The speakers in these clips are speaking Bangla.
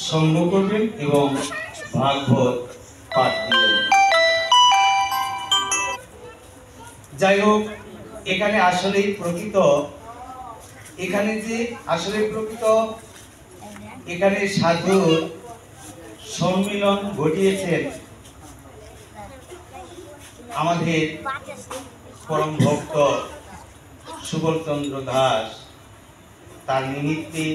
সঙ্গ করবেন এবং ভাগবত পাঠ দিবেন। যাই হোক, এখানে আসলেই প্রকৃত এখানে সাধুর সম্মিলন ঘটিয়েছেন আমাদের পরম ভক্ত সুবলচন্দ্র দাস। তার নিমিত্তে,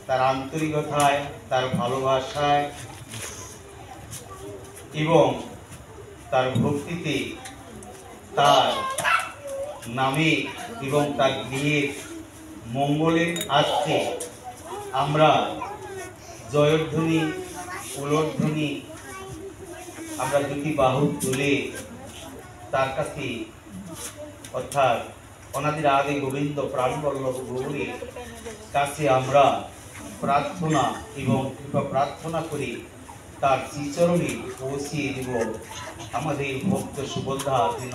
তার আন্তরিকতায়, তার ভালোবাসায় এবং তার ভক্তিতে, তার নামে এবং তার গৃহের মঙ্গলের আজকে আমরা জয়ধ্বনি, উলধ্বনি আমরা দুটি বাহু তুলে তার কাছে, অর্থাৎ অনাদির আদি গোবিন্দ প্রাণবল্লভ গৌরীর কাছে আমরা প্রার্থনা এবং কৃপা প্রার্থনা করি তার শ্রীচরণে পৌঁছিয়ে দেব। আমাদের ভক্ত সুবলদা যেন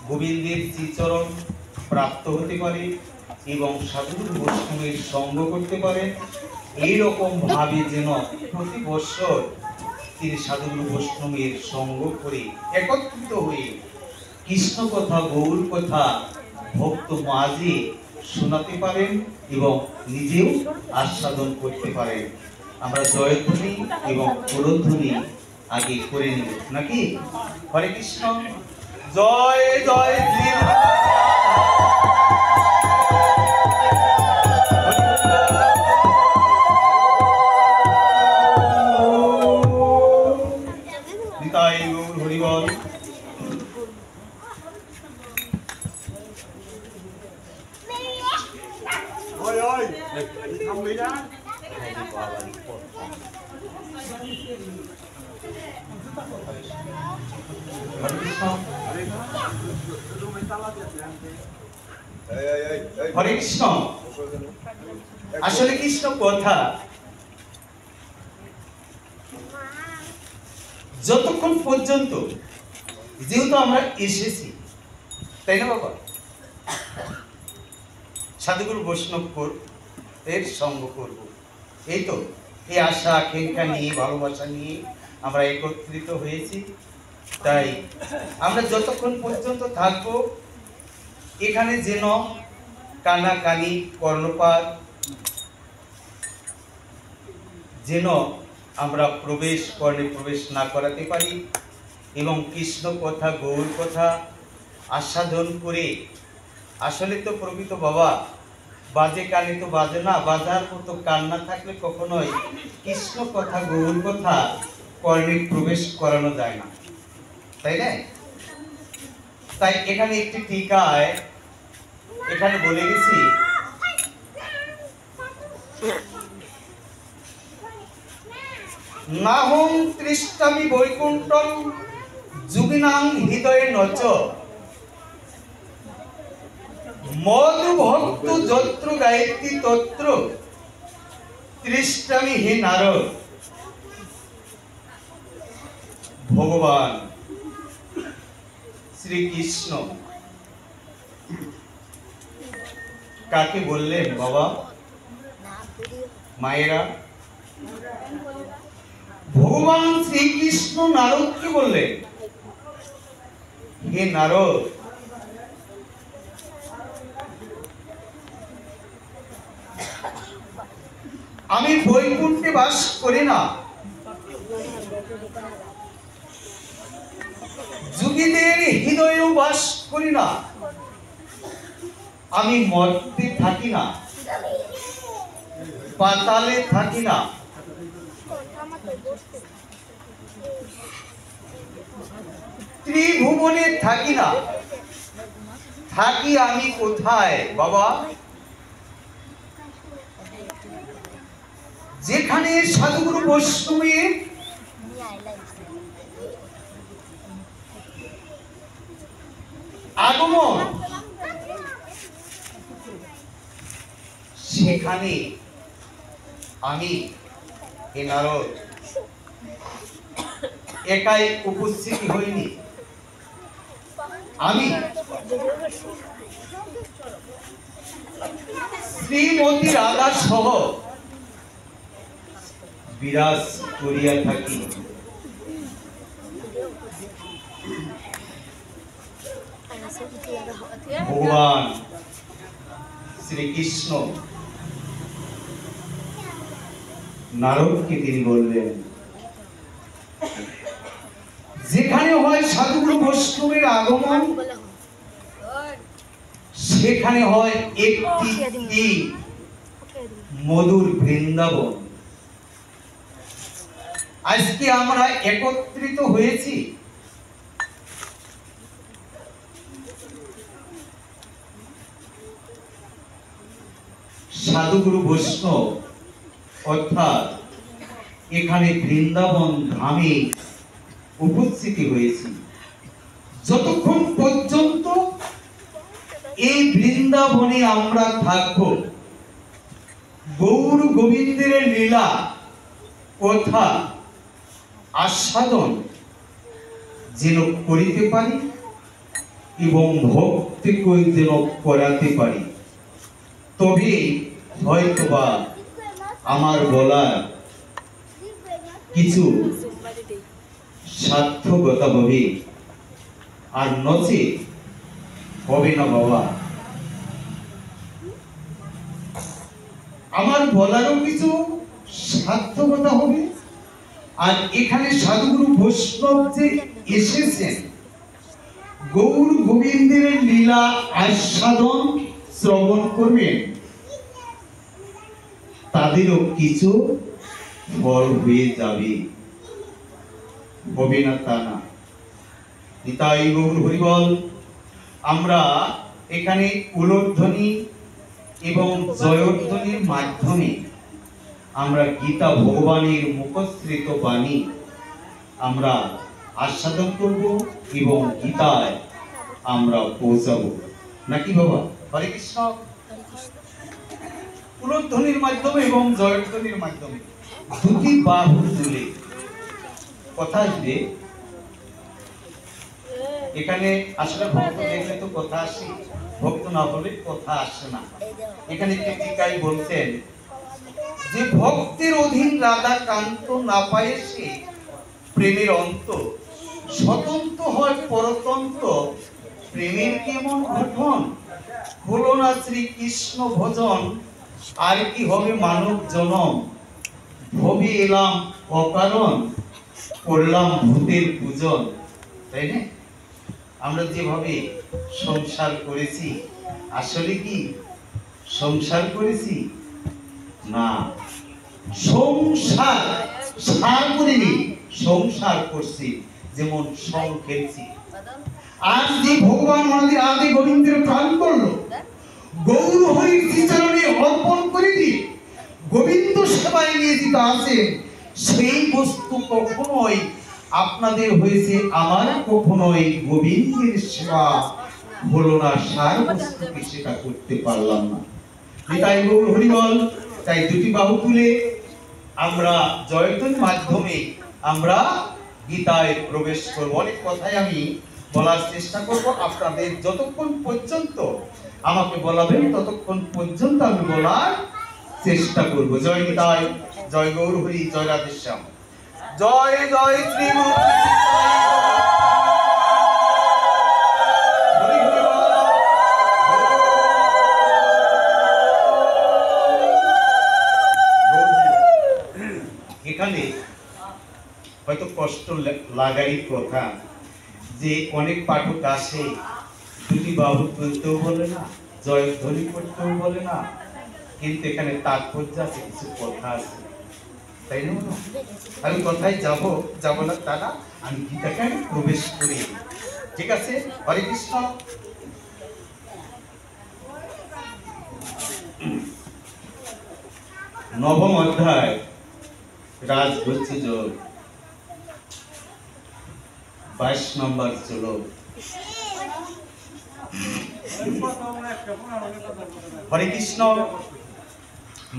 গোবিন্দের শ্রীচরণ প্রাপ্ত হতে পারে এবং সাধুগুরু বৈষ্ণবের সঙ্গ করতে পারে। এইরকম ভাবে যেন প্রতি বৎসর তিনি সাধুগুরু বৈষ্ণবের সঙ্গ করে একত্রিত হয়ে কৃষ্ণ কথা, গৌর কথা ভক্ত মাঝে শোনাতে পারেন এবং নিজেও আস্বাদন করতে পারেন। আমরা জয়ধ্বনি এবং প্রধ্বনি আগে করে নেব নাকি? হরে কৃষ্ণ, জয় জয় শ্রী হরিবল। হরে কৃষ্ণ। আসলে কৃষ্ণ কথা যতক্ষণ পর্যন্ত, যেহেতু আমরা এসেছি, তাই না বাবা, সাধুগুরু বৈষ্ণব এর সঙ্গ করব, এই তো এই আশা আকাঙ্ক্ষা নিয়ে, ভালোবাসা নিয়ে আমরা একত্রিত হয়েছি। তাই আমরা যতক্ষণ পর্যন্ত থাকবো এখানে যেন কানাকানি, কর্ণপাত যেন আমরা প্রবেশ না করাতে পারি এবং কৃষ্ণ কথা, গৌর কথা আস্বাদন করে। আসলে তো প্রকৃত বাবা, বাজে কানে তো বাজে না, বাজার মতো কান না থাকলে কখনোই কৃষ্ণ কথা, গৌর কথা কর্ণে প্রবেশ করানো যায় না, তাই না? তাই এখানে একটি টিকায় এখানে বলে গেছি, নাহং তৃষ্টামি বৈকুণ্ঠং যোগিনাং হৃদয়ে নচ মধু ভক্ত যত্র গায়ত্রী তত্র তৃষ্টামি হে নারদ। ভগবান শ্রীকৃষ্ণ কাকে বললেন বাবা, মায়েরা? ভগবান শ্রীকৃষ্ণ নারদকে বললেন, হে নারদ, আমি বৈকুণ্ঠে বাস করি না, যোগীদের হৃদয়েও বাস করি না, আমি মর্তে থাকি না, পাতালে থাকি না, ত্রিভুবনে থাকি না। থাকি আমি কোথায় বাবা? যেখানে সাধুগুরু বৈষ্ণবের আগমন, সেখানে আমি হে নারদ একাই উপস্থিতি হইনি। আমি শ্রীমতী রাধা সহ বিরাজ করিয়া থাকি। ভগবান শ্রীকৃষ্ণ নারদকে তিনি বললেন, যেখানে হয় সাধুগুরু বৈষ্ণবের আগমন, সেখানে হয় একটি মধুর বৃন্দাবন। আজকে আমরা একত্রিত হয়েছি সাধুগুরু বৈষ্ণব অর্থাৎ এখানে বৃন্দাবন ধামে উপস্থিতি হয়েছি। যতক্ষণ পর্যন্ত এই বৃন্দাবনে আমরা থাকব, গৌর গোবিন্দের লীলা কথা আস্বাদন যেন করিতে পারি এবং ভক্তিকে যেন করাতে পারি, তবে হয়তোবা আমার বলার কিছু সার্থকতা হবে, আর নচেত হবে না বাবা। আমার বলারও কিছু সার্থকতা হবে, আর এখানে সাধুগুরু বৈষ্ণব যে এসেছেন গৌর গোবিন্দের লীলা আস্বাদন শ্রবণ করবেন, তাদেরও কিছু ফল হয়ে যাবে, হবে না তা না। নিতাই গৌর হরিবল। আমরা এখানে উলধ্বনি এবং জয়ধ্বনির মাধ্যমে আমরা গীতা ভগবানের মুখশ্রিত বাণী আমরা আস্বাদন করব এবং গীতায় আমরা পৌঁছাবো, নাকি বাবা? হরে কৃষ্ণ। উলধ্বনির মাধ্যমে এবং জয়ধ্বনির মাধ্যমে দুটি বাহু তুলে কথা আসবে। এখানে আসলে ভক্ত দেখলে তো কথা আসে, ভক্ত না হলে কথা আসে না। এখানে টিকাই বলছেন যে ভক্তের অধীন রাধা কান্ত না পায় সে প্রেমের অন্ত, স্বতন্ত্র হয় পরতন্ত্র প্রেমের কেমন গঠন, হলো না শ্রীকৃষ্ণ ভজন আর কি হবে মানব জনম, ভবে এলাম অকারণ করলাম ভূতের পূজন। তাই না? আমরা যেভাবে সংসার করেছি, আসলে কি সংসার করেছি? না, সংসার সার করিনি, সংসার করছি, যেমন সং খেলছি। আজ যে ভগবান আমাদের আদি গোবিন্দের প্রাণ করলো, গৌর হরির চরণে অর্পণ করে দিয়ে গোবিন্দ সেবায় নিয়োজিত আছে, সেই বস্তু কখনোই আপনাদের হয়েছে, আমার কখনোই গোবিন্দের সেবা হলো না, সার বস্তুকে সেটা করতে পারলাম না। তাই গৌর হরিবল। তাই দুটি বাহু তুলে আমরা জয়ধ্বনির মাধ্যমে আমরা গীতায় প্রবেশ করব। অনেক কথাই আমি বলার চেষ্টা করব, আপনাদের যতক্ষণ পর্যন্ত আমাকে বলাবেন ততক্ষণ পর্যন্ত আমি বলার চেষ্টা করব। জয় নিতাই, জয় গৌর হরি, জয় রাধেশ্যাম, জয় জয় শ্রী এখানে হয়তো কষ্ট লাগারই কথা যে অনেক পাঠক আসে, দুটি বাহু তুলতেও বলে না, জয়ধ্বনি করতেও বলে না, কিন্তু এখানে তাৎপর্য আছে, কিছু কথা আছে, তাই না? আমি কথায় যাব না তা না, আমি গীতাকে প্রবেশ করি। ঠিক আছে? হরে কৃষ্ণ। নবম অধ্যায় রাজভোজ্য যোগ 22 নম্বর শ্লোক। হরে কৃষ্ণ।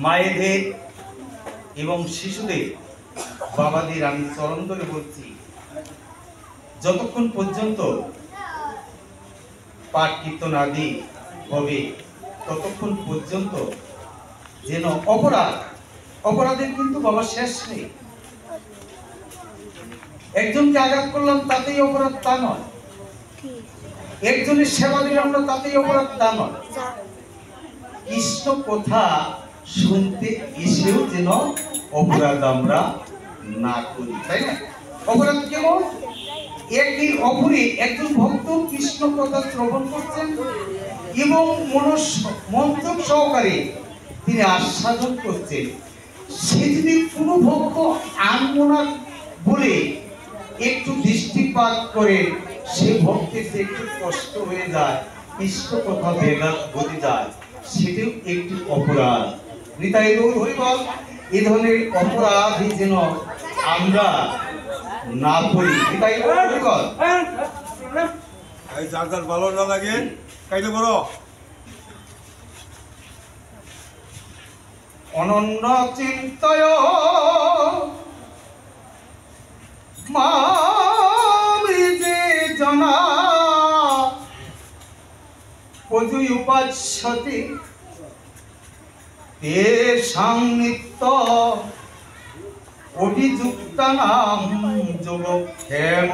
মায়েদের এবং শিশুদের বাবাদের আমি চরণ ধরে বলছি, যতক্ষণ পর্যন্ত পাঠ কীর্তন আদি হবে ততক্ষণ পর্যন্ত যেন অপরাধ অপরাধের কিন্তু বাবা শেষ নেই। একজনকে আঘাত করলাম তাতেই অপরাধ তা নয়, একজনের সেবা দিলাম না তাতেই অপরাধ তা নয়। কৃষ্ণ কথা শুনতে এসেও যেন অপরাধ আমরা না করি, তাই না? অপরাধ কেমন? একই অপরে একজন ভক্ত কৃষ্ণ কথা শ্রবণ করছেন এবং মনোযোগ সহকারে তিনি আস্বাদন করছেন। সে যদি কোনো ভক্ত আনমনা বলে একটু দৃষ্টিপাত করে, সে ভক্তের যে একটু কষ্ট হয়ে যায়, কৃষ্ণ কথা ব্যাঘাত ঘটে যায়, সেটাও একটি অপরাধ। নিতাই গৌর হরি বল। এ ধরনের অপরাধী যেন আমরা না করি। নিতাই গৌর হরি বল। এই যার যার ভালো না লাগে কাইতে বড় অনন্য চিন্তয় মামি যে জনা পজুই উপাস্যতে তেষাং নিত্য অভিযুক্তানাং যোগক্ষেম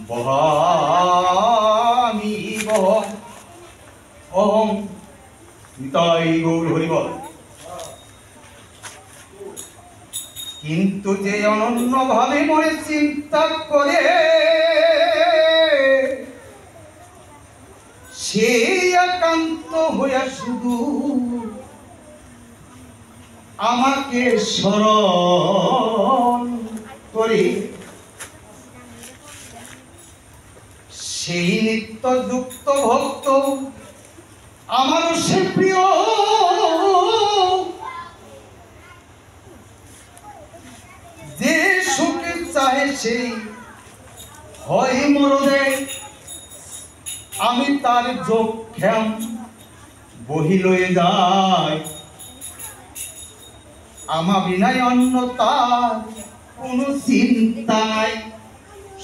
বহামি বহং অহং। নিতাই গৌর হরি বল। কিন্তু যে অনন্য ভাবে মনে চিন্তা করে, সে একান্ত হইয়া শুধু আমাকে স্মরণ করে, সেই নিত্য যুক্ত ভক্ত আমারও সে প্রিয়। যে সুখে চাহে সেই হয় মরদে, আমি তার যোগক্ষেম বহি লয়ে যাই, আমা বিনায় অন্য তার কোনো চিন্তা নাই।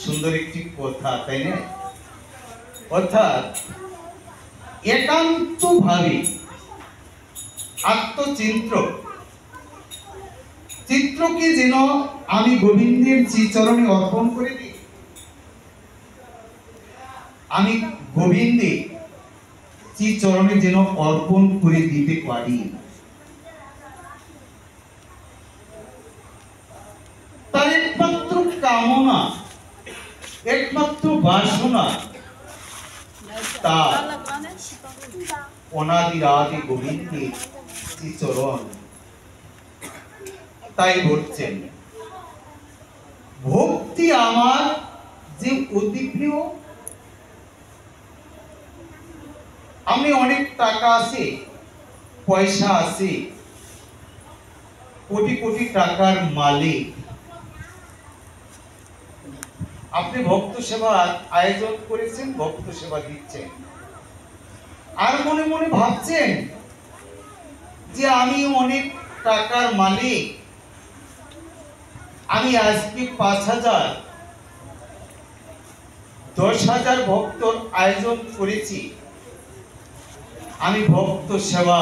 সুন্দর একটি কথা, তাই না? অর্থাৎ একান্ত ভাবে চিত্রকে যেন আমি গোবিন্দের শ্রীচরণে অর্পণ করে দিই, আমি গোবিন্দের শ্রীচরণে যেন অর্পণ করে দিতে পারি। তার একমাত্র কামনা, একমাত্র বাসনা তার অনাদি আদি গোবিন্দের শ্রীচরণ। তাই বলছেন, ভক্তি আমার যে অতি প্রিয়। আমি অনেক টাকা আছে, পয়সা আছে, কোটি কোটি টাকার মালিক, আপনি ভক্ত সেবার আয়োজন করেছেন, ভক্ত সেবা দিচ্ছেন, আর মনে মনে ভাবছেন যে আমি অনেক টাকার মালিক, আমি আজকে 5,000 10,000 ভক্তর আয়োজন করেছি, আমি ভক্ত সেবা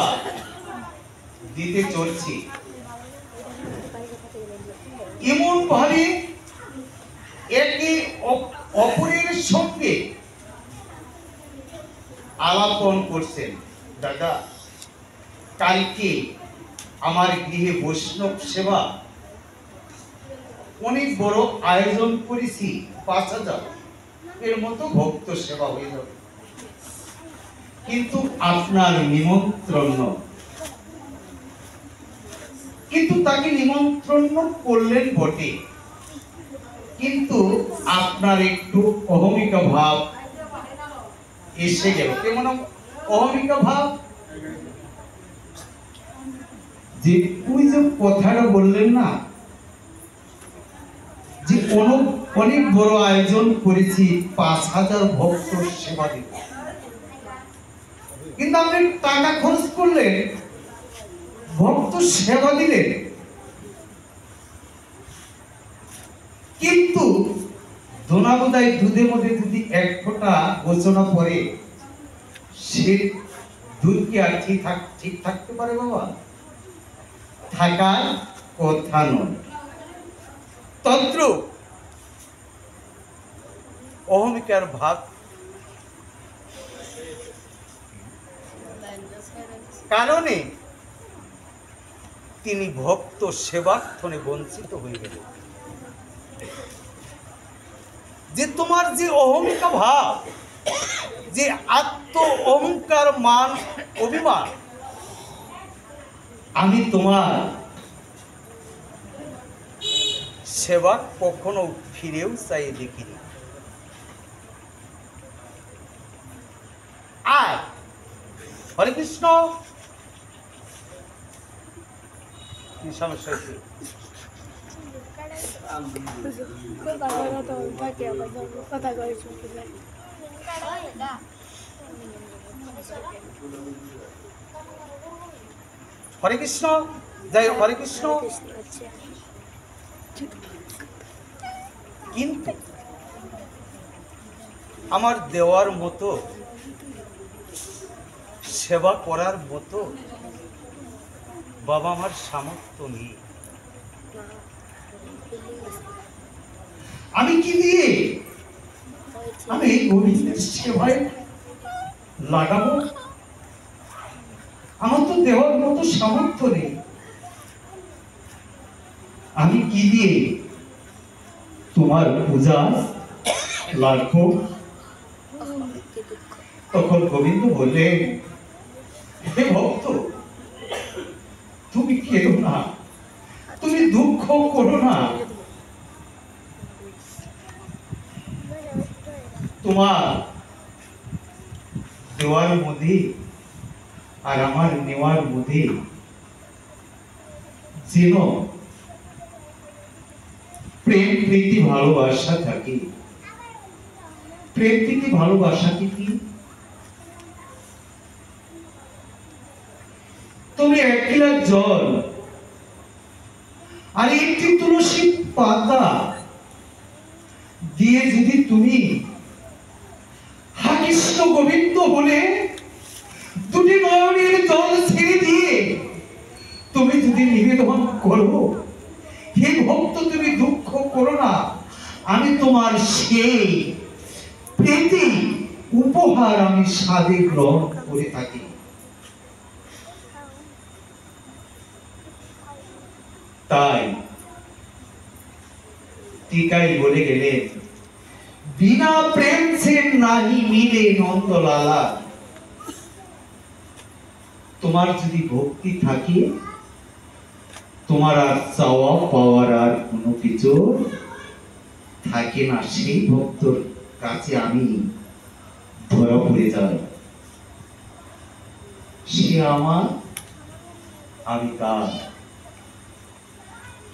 দিতে চলছি। এমন ভাবে একে অপরের সঙ্গে আলাপন করছেন। দাদা, কালকে আমার গৃহে বৈষ্ণব সেবা অনেক বড় আয়োজন করেছি, 5,000 এর মতো ভক্ত সেবা হয়ে যাবে, কিন্তু আপনার নিমন্ত্রণ, কিন্তু তাকে নিমন্ত্রণ করলেন বটে, কিন্তু আপনার একটু অহমিকা ভাব এসে গেল। কেমন অহমিকা ভাব? যে ওই যে কথাটা বললেন না, যে অনেক বড় আয়োজন করেছি, 5,000 ভক্ত সেবা দিব, কিন্তু আপনি টাকা খরচ করলেন, ভক্ত সেবা দিলেন, কিন্তু দোনাবোধায় দুধের মধ্যে যদি 1 ফোঁটা গোচনা পড়ে, সে দুধ কি আর ঠিক থাকতে পারে বাবা? থাকার কথা নয়। তন্ত্র অহমিকার ভাগ কারণে তিনি ভক্ত সেবার্থনে বঞ্চিত হয়ে গেলেন। যে তোমার যে অহমিকা ভাব, যে আত্ম অহংকার, মান অভিমান, আমি তোমার সেবা কখনো ফিরেও চাই দেখিনি। আর হরে কৃষ্ণ, কি সমস্যা হয়েছে? হরে কৃষ্ণ, যাই হোক, হরে কৃষ্ণ। কিন্তু আমার দেওয়ার মতো, সেবা করার মতো বাবা আমার সামর্থ্য নেই। আমি কি দিয়ে আমি এই গরিবের সেবায় লাগাবো? আমার তো দেওয়ার মতো সামর্থ্য নেই। আমি কি দিয়ে তোমার পূজা লাগবো? তখন গোবিন্দ বললেন, হে ভক্ত, তুমি কেঁদো না, তুমি দুঃখ করো না। তোমার দেওয়ার মধ্যে আর আমার নেওয়ার মধ্যে যেন প্রেম প্রীতি ভালোবাসা থাকে। প্রেম প্রীতি ভালোবাসা কি? তুমি 1 গ্লাস জল আর একটি তুলসী পাতা দিয়ে যদি তুমি হা কৃষ্ণ গোবিন্দ বলে দুটি নয়নের জল ছেড়ে দিয়ে তুমি যদি নিবেদন করো, হে ভক্ত তুমি দুঃখ করো না, আমি তোমার সেই প্রীতি উপহার আমি সাদে গ্রহণ করে থাকি। তাই টিকাই বলে গেলেন, বিনা প্রেম সে নাহি মিলে নন্দলালা। তোমার যদি ভক্তি থাকে, তোমার আর চাওয়া পাওয়ার আর কোনো কিছু থাকে না। সেই ভক্তর কাছে আমি ধরা পড়ে যাই। সে আমার, আমি তার।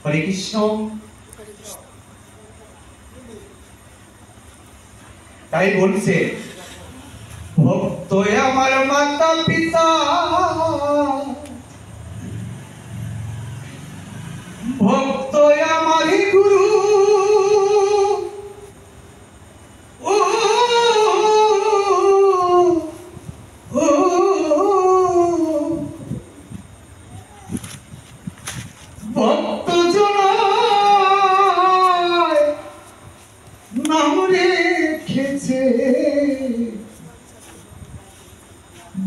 হরে কৃষ্ণ। তাই বলছে, ভক্ত আমার মাতা পিতা, ভক্ত আমার গুরু, ও ও ভক্ত জনায় নাম রেখেছে,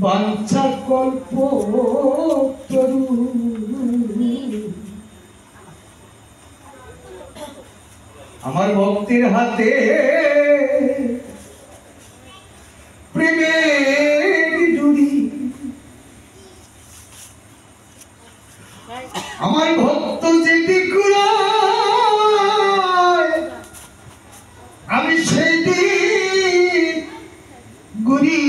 বাঞ্ছা কল্প তরু। আমার ভক্তের হাতে প্রেমের ডুরি, আমার ভক্ত যেদিক ঘুরায় আমি সেই দিক ঘুরি।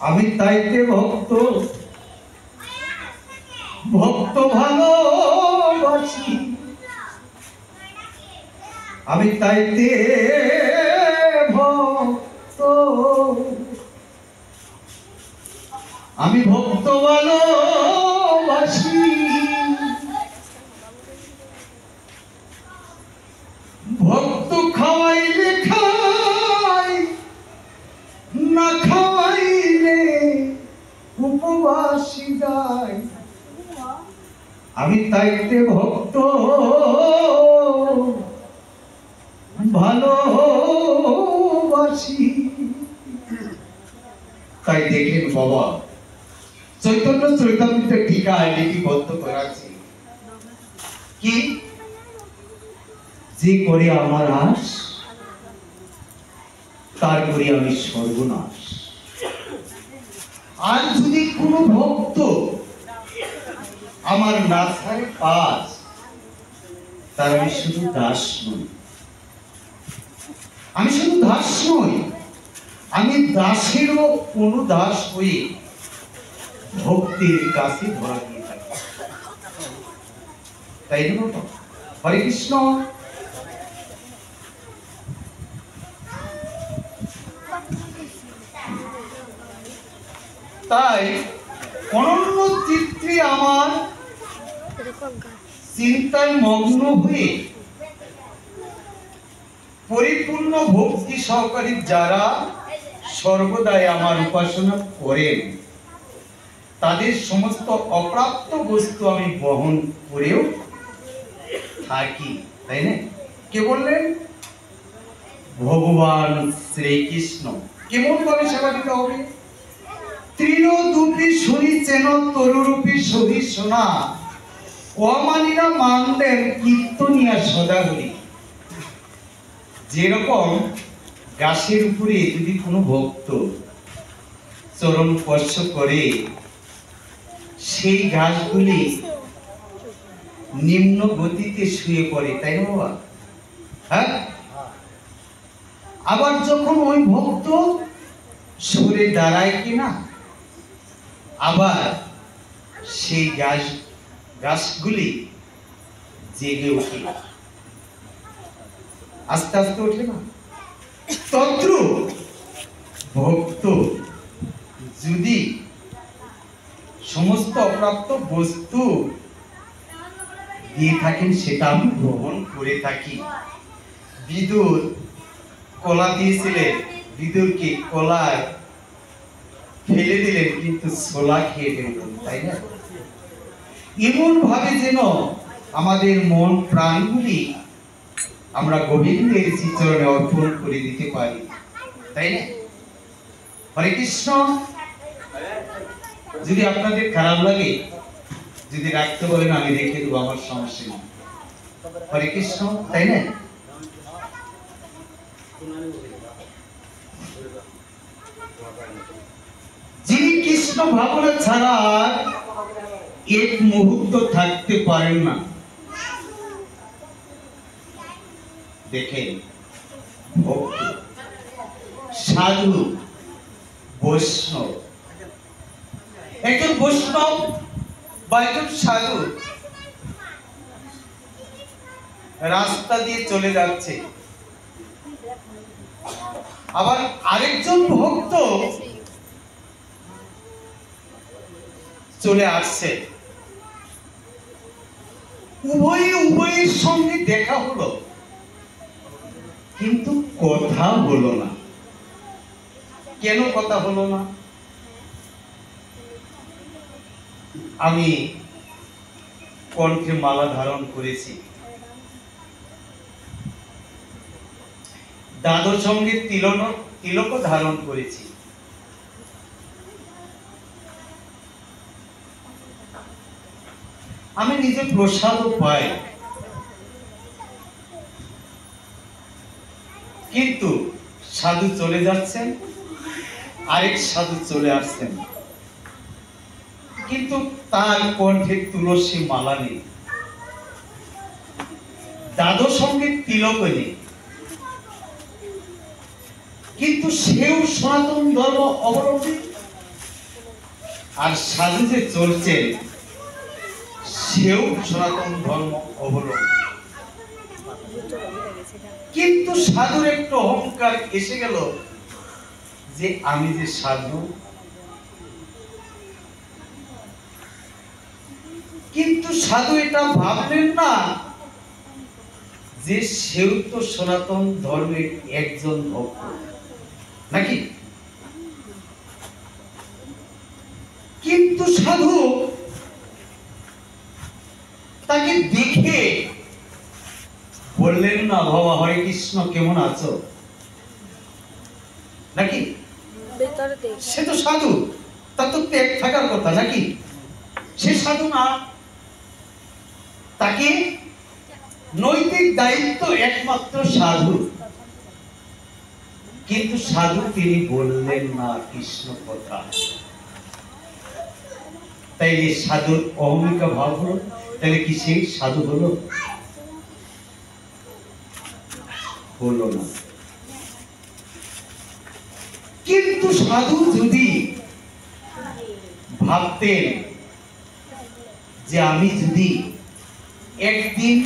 আমি তাইতে ভক্ত, ভক্ত ভালোবাসি, আমি তাইতে ভক্ত, আমি ভক্ত ভালোবাসি। ভক্ত খাওয়াইলে খাই, না খাওয়াইলে উপবাসী। আমি তাইতে ভক্ত ভালোবাসি। তাই দেখেন বাবা, চৈতন্য চৈতন্যতে টিকায় লিপিবদ্ধ করা আছে কি, যে করে আমার আশ তার করে আমি সর্বনাশ। আর যদি কোনো ভক্ত আমার না ছাড়ে পাস, তার আমি শুধু দাস নই, আমি শুধু দাস নই, আমি দাসেরও কোনো দাস হয়ে ভক্তির কাছে ধরা দিয়ে থাকি। তাই না বাবা? হরে কৃষ্ণ। তাই অনন্য চিত্রে আমার চিন্তায় মগ্ন হয়ে পরিপূর্ণ ভক্তি সহকারী যারা সর্বদাই আমার উপাসনা করেন, তাদের সমস্ত অপ্রাপ্ত বস্তু আমি বহন করেও থাকি। তাই না? কে বললেন? ভগবান শ্রীকৃষ্ণ। কেমন ভাবে সেবা দিতে হবে? ত্রিলোদূপী শুনি চেন তরুরূপী সহি সোনা, অমানিরা মানলেন কীর্তনিয়া সদা হরি। যেরকম গাছের উপরে যদি কোনো ভক্ত চরণ স্পর্শ করে, সেই ঘাসগুলি নিম্ন গতিতে শুয়ে পড়ে, তাই না বাবা? হ্যাঁ। আবার যখন ওই ভক্ত সরে দাঁড়ায় কিনা, আবার সেই গাছগুলি জেগে ওঠে, আস্তে আস্তে ওঠে না? তত্র ভক্ত যদি সমস্ত অপ্রাপ্ত বস্তু দিয়ে থাকেন, সেটা আমি গ্রহণ করে থাকি। বিদুর কলা দিয়েছিলেন, বিদুরকে কলায় ফেলে দিলেন, কিন্তু ছোলা খেয়ে ফেললেন, তাই না? এমন ভাবে যেন আমাদের মন প্রাণগুলি আমরা গোবিন্দের শ্রীচরণে অর্পণ করে দিতে পারি, তাই না? হরে কৃষ্ণ। যদি আপনাদের খারাপ লাগে, যদি রাখতে বলেন, আমি রেখে দেবো, আমার সমস্যা নেই। হরে কৃষ্ণ, তাই না? যিনি কৃষ্ণ ভাবনা ছাড়া এক মুহূর্ত থাকতে পারেন না, দেখেন ভক্ত, সাধু, বৈষ্ণব। একজন বৈষ্ণব বা একজন সাধু রাস্তা দিয়ে চলে যাচ্ছে, আবার আরেকজন ভক্ত চলে আসছে, উভয়ের সঙ্গে দেখা হলো, কিন্তু কথা হলো না। কেন কথা হলো না? আমি কণ্ঠে মালা ধারণ করেছি, দাদুর সঙ্গে তিলকও ধারণ করেছি, আমি নিজে প্রসাদও পাই, কিন্তু সাধু চলে যাচ্ছেন, আরেক সাধু চলে আসছেন, কিন্তু তার কণ্ঠে তুলসী মালা নেই, দাদুর সঙ্গে তিলক নেই, কিন্তু সেও সনাতন ধর্ম অবলম্বী। আর সাধু যে চলছেন, সেও সনাতন ধর্ম অবলম্বী। কিন্তু সাধুর একটু অহংকার এসে গেল যে আমি যে সাধু, কিন্তু সাধু এটা ভাবলেন না যে সেও তো সনাতন ধর্মের একজন ভক্ত নাকি। কিন্তু সাধু তাকে দেখে বললেন না, বাবা হরে কৃষ্ণ কেমন আছো, নাকি? সে তো সাধু, তার তো ত্যাগ থাকার কথা, নাকি? সে সাধু না, তাকে নৈতিক দায়িত্ব একমাত্র সাধু, কিন্তু সাধু তিনি বললেন না কৃষ্ণ কথা। তাই এই সাধুর অহমিকা ভাব হলো, তাহলে কি সেই সাধু হলো? হলো না। কিন্তু সাধু যদি ভাবতেন যে আমি যদি একদিন,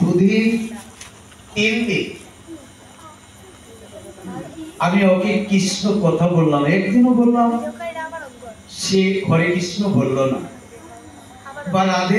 দুদিন, 3 দিন আমি ওকে কৃষ্ণ কথা বললাম, একদিনও বললাম, সে হরে কৃষ্ণ বলল না, বা রাধে